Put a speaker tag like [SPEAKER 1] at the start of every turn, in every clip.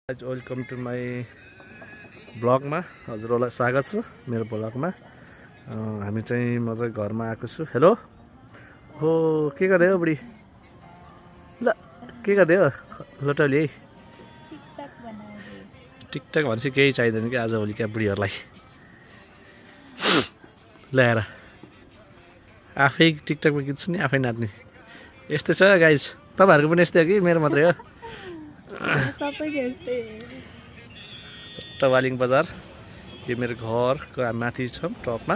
[SPEAKER 1] Welcome to my ब्लगमा हजुरहरूलाई स्वागत छ मेरो ब्लगमा। हामी चाहिँ म चाहिँ घरमा आएको छु। हेलो हो के गर्दै हो बुढी? ल के गर्दै हो लोटौली? टिकटक भनेपछि केही चाहिँदैन कि आजभोलिका बुढीहरूलाई ल्याएर आफै टिकटकमा गीत सुन्ने आफै नाच्ने यस्तै छ गाइज। तपाईँहरूको पनि यस्तै हो कि मेरो मात्रै हो? चट्टवालिङ बजार यो मेरो घरको माथि छ टपमा।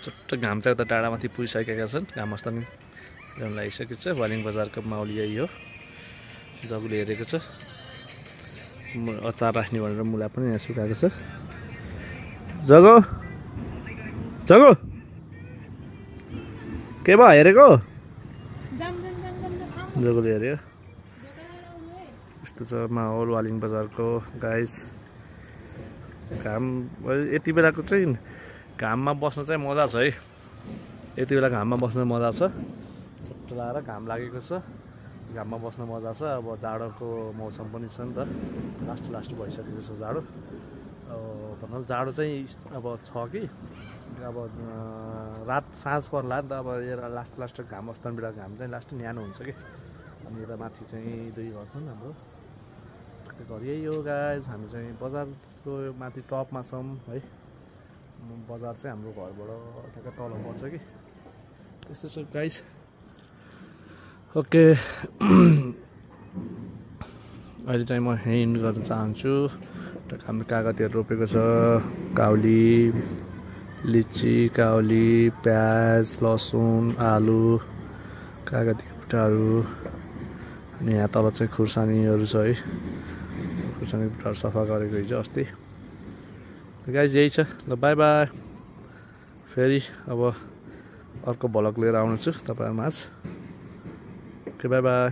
[SPEAKER 1] चट्ट घाम चाहिँ उता डाँडामाथि पुगिसकेका छन्। घाम अस्तान लागिसकेको छ। वालिङ बजारको माहौल यही हो। जगुले हेरेको छ अचार राख्ने भनेर मुला पनि यहाँ सुकाएको छ। जगो जगो के भयो हेरेको? जगोले हेऱ्यो। यस्तो छ माहौल वालिङ बजारको गाइज। घाम यति बेलाको चाहिँ घाममा बस्न चाहिँ मजा छ है। यति बेला घाममा बस्न मजा छ। चट्ट लाएर घाम लागेको छ। घाममा बस्न मजा छ। अब जाडोको मौसम पनि छ नि त। लास्ट भइसकेको छ जाडो। अब भन्नाले जाडो चाहिँ अब छ कि अब रात साँझ पर्ला नि त। अब यो लास्ट घाम अस्तान बेला घाम चाहिँ लास्ट न्यानो हुन्छ कि। अनि यता माथि चाहिँ दुई घर छन् हाम्रो। घर यही हो गाइज। हामी चाहिँ बजारको माथि टपमा छौँ है। बजार चाहिँ हाम्रो घरबाट ठ्याक्क तल पर्छ कि। त्यस्तो छ गाइज। ओके अहिले चाहिँ म हिँड गर्न चाहन्छु। हाम्रो कागतीहरू रोपेको छ। काउली, लिची, काउली, प्याज, लसुन, आलु, कागती बुट्टाहरू। अनि यहाँ तल चाहिँ खुर्सानीहरू छ है। खुर्सानी बुट्टाहरू सफा गरेको हिजो अस्ति। गाइज यही छ। ल बाई बाई। फेरि अब अर्को भ्लग लिएर आउनेछु तपाईँहरूमाझ। Okay by by.